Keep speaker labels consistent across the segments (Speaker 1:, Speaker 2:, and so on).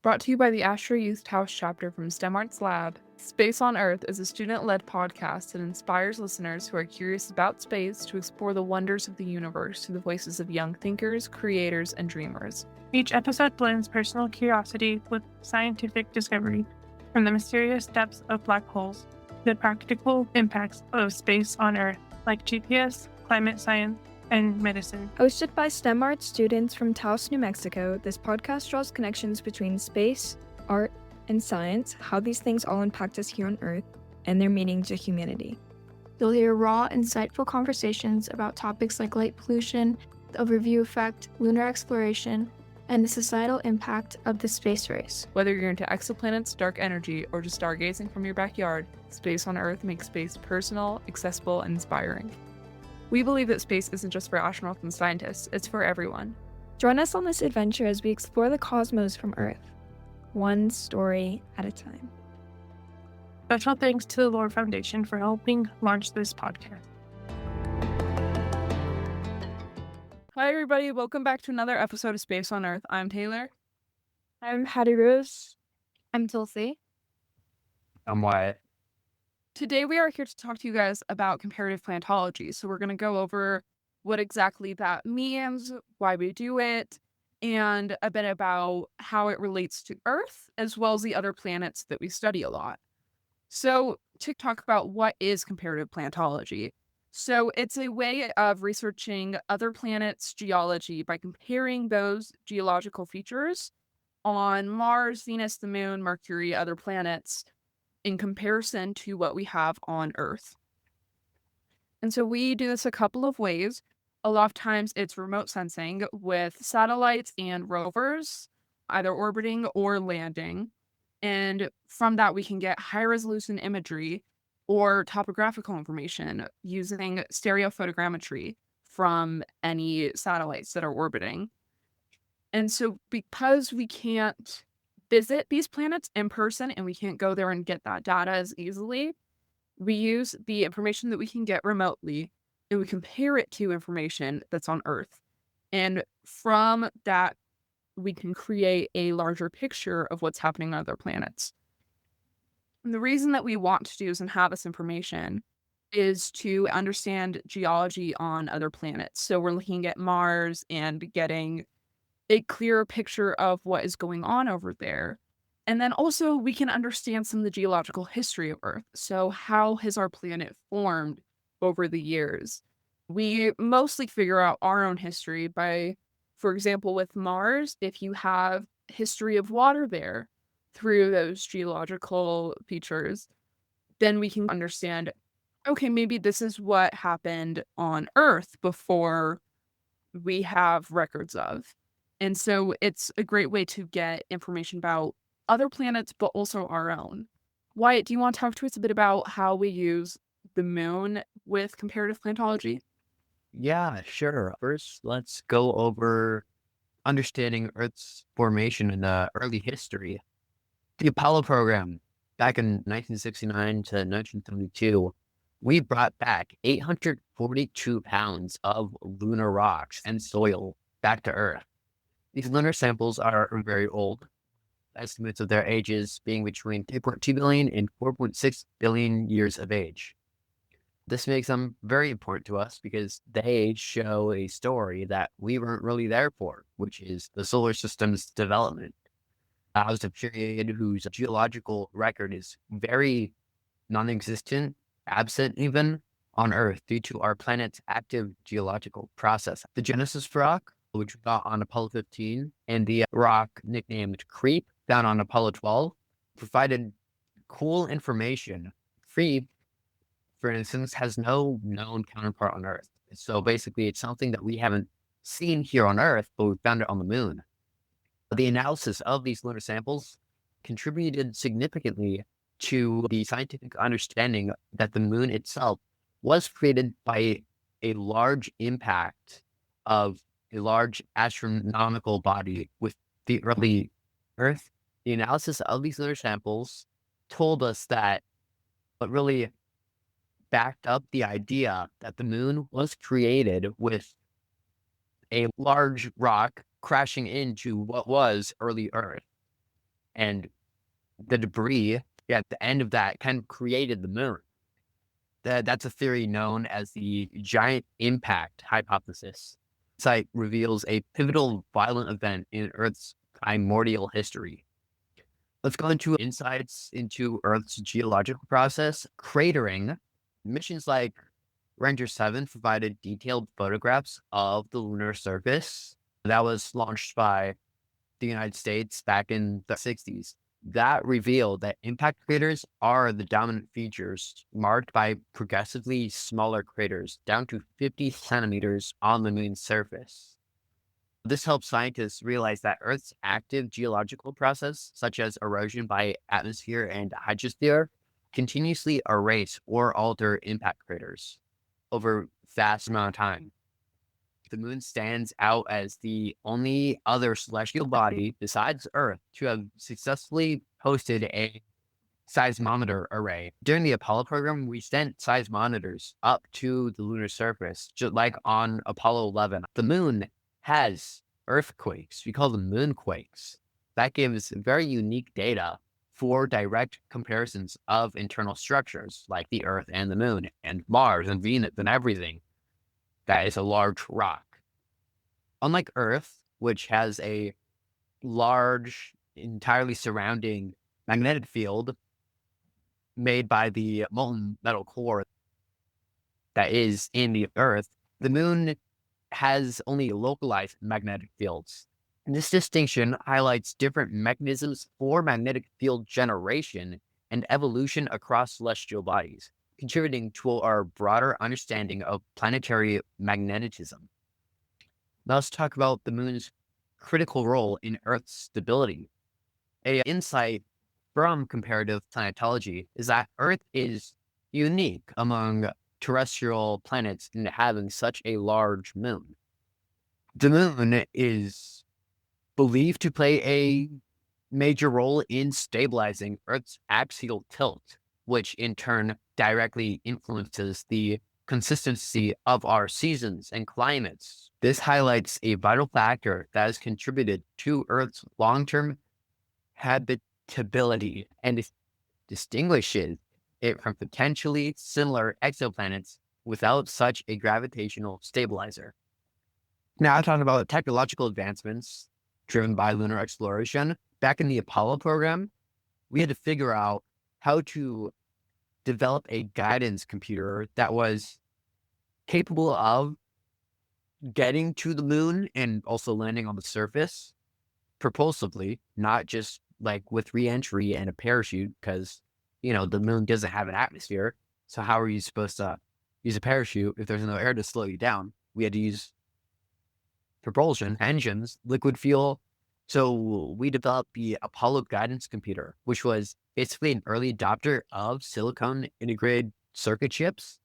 Speaker 1: Brought to you by the Astro Youth House chapter from STEM Arts Lab, Space on Earth is a student-led podcast that inspires listeners who are curious about space to explore the wonders of the universe through the voices of young thinkers, creators, and dreamers.
Speaker 2: Each episode blends personal curiosity with scientific discovery, from the mysterious depths of black holes to the practical impacts of space on Earth, like GPS, climate science, and medicine.
Speaker 3: Hosted by STEM Arts students from Taos, New Mexico, this podcast draws connections between space, art, and science, how these things all impact us here on Earth, and their meaning to humanity.
Speaker 4: You'll hear raw, insightful conversations about topics like light pollution, the overview effect, lunar exploration, and the societal impact of the space race.
Speaker 1: Whether you're into exoplanets, dark energy, or just stargazing from your backyard, Space on Earth makes space personal, accessible, and inspiring. We believe that space isn't just for astronauts and scientists, it's for everyone.
Speaker 3: Join us on this adventure as we explore the cosmos from Earth, one story at a time.
Speaker 2: Special thanks to the Lore Foundation for helping launch this podcast.
Speaker 1: Hi everybody, welcome back to another episode of Space on Earth. I'm Taylor.
Speaker 3: I'm Hattie Rose.
Speaker 4: I'm Tulsi.
Speaker 5: I'm Wyatt.
Speaker 1: Today we are here to talk to you guys about comparative planetology. So we're going to go over what exactly that means, why we do it, and a bit about how it relates to Earth, as well as the other planets that we study a lot. So to talk about what is comparative planetology. So it's a way of researching other planets' geology by comparing those geological features on Mars, Venus, the Moon, Mercury, other planets, in comparison to what we have on Earth. And so we do this a couple of ways. A lot of times it's remote sensing with satellites and rovers, either orbiting or landing. And from that, we can get high resolution imagery or topographical information using stereophotogrammetry from any satellites that are orbiting. And so because we can't visit these planets in person and we can't go there and get that data as easily, we use the information that we can get remotely and we compare it to information that's on Earth. And from that, we can create a larger picture of what's happening on other planets. And the reason that we want to do this and have this information is to understand geology on other planets. So we're looking at Mars and getting a clearer picture of what is going on over there. And then also we can understand some of the geological history of Earth. So how has our planet formed over the years? We mostly figure out our own history by, for example, with Mars, if you have history of water there through those geological features, then we can understand, okay, maybe this is what happened on Earth before we have records of. And so it's a great way to get information about other planets, but also our own. Wyatt, do you want to talk to us a bit about how we use the moon with comparative planetology?
Speaker 5: Yeah, sure. First, let's go over understanding Earth's formation in the early history. The Apollo program, back in 1969 to 1972, we brought back 842 pounds of lunar rocks and soil back to Earth. These lunar samples are very old, estimates of their ages being between 2.2 billion and 4.6 billion years of age. This makes them very important to us because they show a story that we weren't really there for, which is the solar system's development. That was a period whose geological record is very non-existent, absent even, on Earth due to our planet's active geological process. The Genesis rock, which we got on Apollo 15, and the rock nicknamed Creep, found on Apollo 12, provided cool information. Creep, for instance, has no known counterpart on Earth. So basically, it's something that we haven't seen here on Earth, but we found it on the moon. The analysis of these lunar samples contributed significantly to the scientific understanding that the moon itself was created by a large impact of a large astronomical body with the early Earth. The analysis of these lunar samples told us that what really backed up the idea that the moon was created with a large rock crashing into what was early Earth. And the debris at the end of that kind of created the moon. That's a theory known as the giant impact hypothesis. Site reveals a pivotal violent event in Earth's primordial history. Let's go into insights into Earth's geological process. Cratering. Missions like Ranger 7 provided detailed photographs of the lunar surface. That was launched by the United States back in the 60s. That revealed that impact craters are the dominant features, marked by progressively smaller craters down to 50 centimeters on the moon's surface. This helps scientists realize that Earth's active geological process, such as erosion by atmosphere and hydrosphere, continuously erase or alter impact craters over vast amount of time. The moon stands out as the only other celestial body besides Earth to have successfully hosted a seismometer array. During the Apollo program, we sent seismometers up to the lunar surface, just like on Apollo 11. The moon has earthquakes. We call them moonquakes. That gives very unique data for direct comparisons of internal structures like the Earth and the moon and Mars and Venus and everything. That is a large rock. Unlike Earth, which has a large, entirely surrounding magnetic field made by the molten metal core that is in the Earth, the moon has only localized magnetic fields. And this distinction highlights different mechanisms for magnetic field generation and evolution across celestial bodies, contributing to our broader understanding of planetary magnetism. Now let's talk about the moon's critical role in Earth's stability. An insight from comparative planetology is that Earth is unique among terrestrial planets in having such a large moon. The moon is believed to play a major role in stabilizing Earth's axial tilt, which in turn directly influences the consistency of our seasons and climates. This highlights a vital factor that has contributed to Earth's long-term habitability and distinguishes it from potentially similar exoplanets without such a gravitational stabilizer. Now, talking about technological advancements driven by lunar exploration, back in the Apollo program, we had to figure out how to develop a guidance computer that was capable of getting to the moon and also landing on the surface propulsively, not just like with re-entry and a parachute, because, the moon doesn't have an atmosphere. So how are you supposed to use a parachute if there's no air to slow you down? We had to use propulsion, engines, liquid fuel. So we developed the Apollo guidance computer, which was basically an early adopter of silicon integrated circuit chips.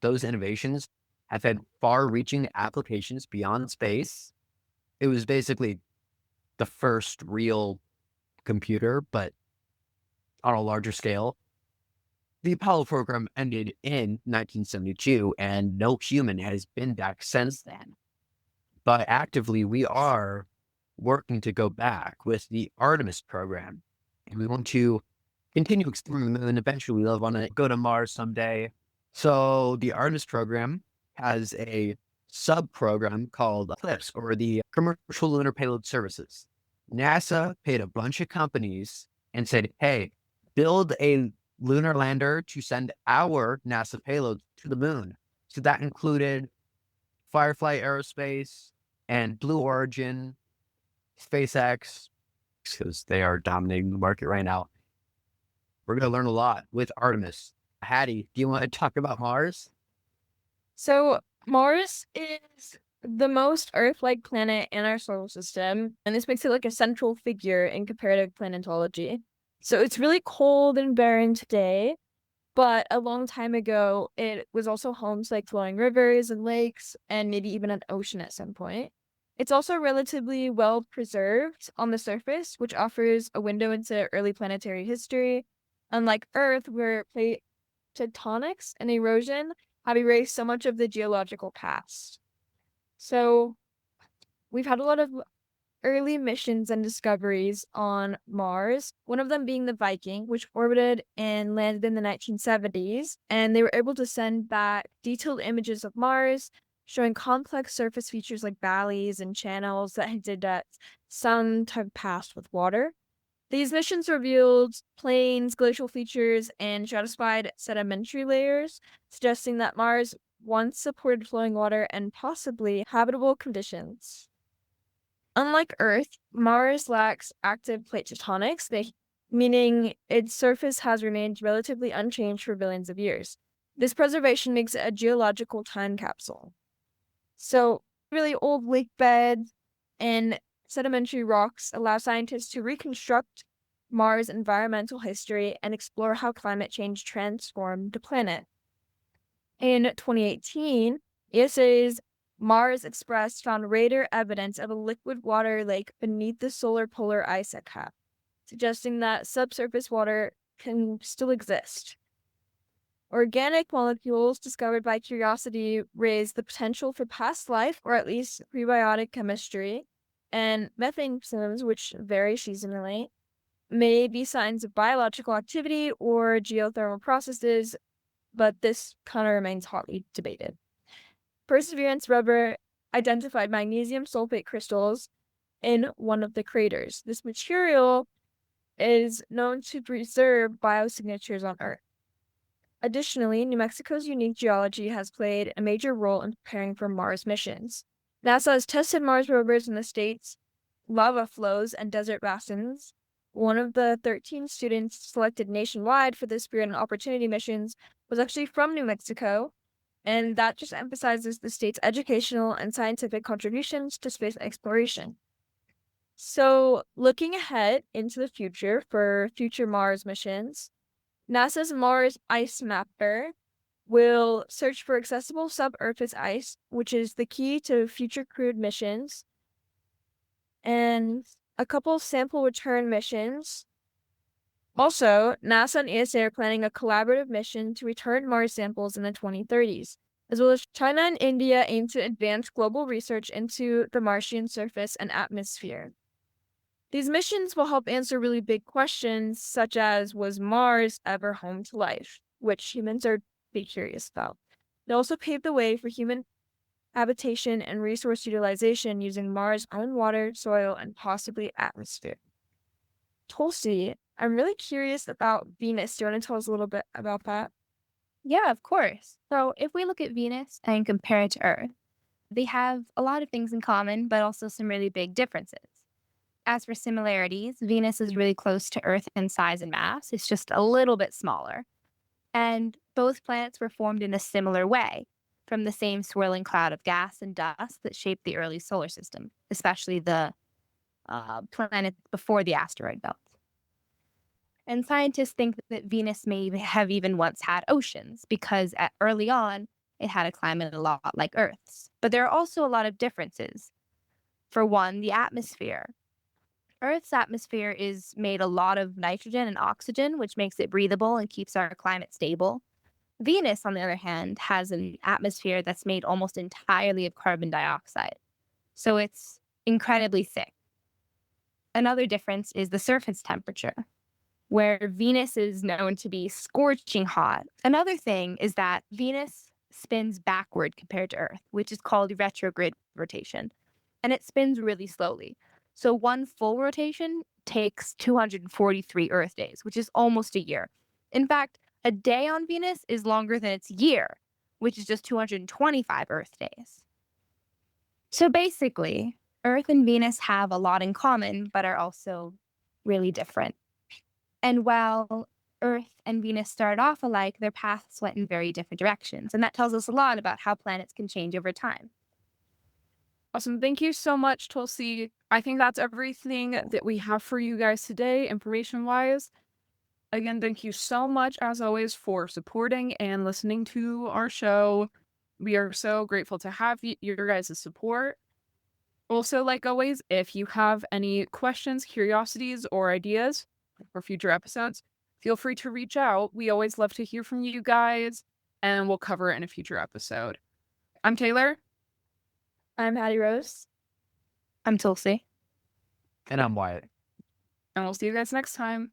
Speaker 5: Those innovations have had far-reaching applications beyond space. It was basically the first real computer, but on a larger scale. The Apollo program ended in 1972, and no human has been back since then. But actively, we are working to go back with the Artemis program. And we want to continue exploring the moon. Eventually, we want to go to Mars someday. So the Artemis program has a sub-program called CLIPS, or the Commercial Lunar Payload Services. NASA paid a bunch of companies and said, hey, build a lunar lander to send our NASA payload to the moon. So that included Firefly Aerospace and Blue Origin, SpaceX, because they are dominating the market right now. We're going to learn a lot with Artemis. Hattie, do you want to talk about Mars?
Speaker 3: So, Mars is the most Earth-like planet in our solar system, and this makes it like a central figure in comparative planetology. So, it's really cold and barren today, but a long time ago, it was also home to like flowing rivers and lakes, and maybe even an ocean at some point. It's also relatively well preserved on the surface, which offers a window into early planetary history. Unlike Earth, where plate tectonics and erosion have erased so much of the geological past. So we've had a lot of early missions and discoveries on Mars, one of them being the Viking, which orbited and landed in the 1970s. And they were able to send back detailed images of Mars, showing complex surface features like valleys and channels that hinted at some type of past with water. These missions revealed plains, glacial features, and stratified sedimentary layers, suggesting that Mars once supported flowing water and possibly habitable conditions. Unlike Earth, Mars lacks active plate tectonics, meaning its surface has remained relatively unchanged for billions of years. This preservation makes it a geological time capsule. So, really old lake beds and sedimentary rocks allow scientists to reconstruct Mars' environmental history and explore how climate change transformed the planet. In 2018, ESA's Mars Express found radar evidence of a liquid water lake beneath the solar polar ice cap, suggesting that subsurface water can still exist. Organic molecules discovered by Curiosity raise the potential for past life, or at least prebiotic chemistry, and methane systems, which vary seasonally, may be signs of biological activity or geothermal processes, but this kind of remains hotly debated. Perseverance rover identified magnesium sulfate crystals in one of the craters. This material is known to preserve biosignatures on Earth. Additionally, New Mexico's unique geology has played a major role in preparing for Mars missions. NASA has tested Mars rovers in the state's lava flows and desert basins. One of the 13 students selected nationwide for the Spirit and Opportunity missions was actually from New Mexico, and that just emphasizes the state's educational and scientific contributions to space exploration. So, looking ahead into the future for future Mars missions, NASA's Mars Ice Mapper will search for accessible subsurface ice, which is the key to future crewed missions, and a couple sample return missions. Also, NASA and ESA are planning a collaborative mission to return Mars samples in the 2030s, as well as China and India aim to advance global research into the Martian surface and atmosphere. These missions will help answer really big questions, such as, was Mars ever home to life? Which humans are be curious about. They also pave the way for human habitation and resource utilization using Mars' own water, soil, and possibly atmosphere. Tulsi, I'm really curious about Venus. Do you want to tell us a little bit about that?
Speaker 4: Yeah, of course. So if we look at Venus and compare it to Earth, they have a lot of things in common, but also some really big differences. As for similarities, Venus is really close to Earth in size and mass. It's just a little bit smaller. And both planets were formed in a similar way, from the same swirling cloud of gas and dust that shaped the early solar system, especially the planets before the asteroid belt. And scientists think that Venus may have even once had oceans because early on, it had a climate a lot like Earth's. But there are also a lot of differences. For one, the atmosphere. Earth's atmosphere is made a lot of nitrogen and oxygen, which makes it breathable and keeps our climate stable. Venus, on the other hand, has an atmosphere that's made almost entirely of carbon dioxide. So it's incredibly thick. Another difference is the surface temperature, where Venus is known to be scorching hot. Another thing is that Venus spins backward compared to Earth, which is called retrograde rotation, and it spins really slowly. So one full rotation takes 243 Earth days, which is almost a year. In fact, a day on Venus is longer than its year, which is just 225 Earth days. So basically, Earth and Venus have a lot in common, but are also really different. And while Earth and Venus started off alike, their paths went in very different directions. And that tells us a lot about how planets can change over time.
Speaker 1: Awesome. Thank you so much, Tulsi. I think that's everything that we have for you guys today, information-wise. Again, thank you so much, as always, for supporting and listening to our show. We are so grateful to have your guys' support. Also, like always, if you have any questions, curiosities, or ideas for future episodes, feel free to reach out. We always love to hear from you guys, and we'll cover it in a future episode. I'm Taylor.
Speaker 3: I'm Hattie Rose.
Speaker 4: I'm Tulsi.
Speaker 5: And I'm Wyatt.
Speaker 1: And we'll see you guys next time.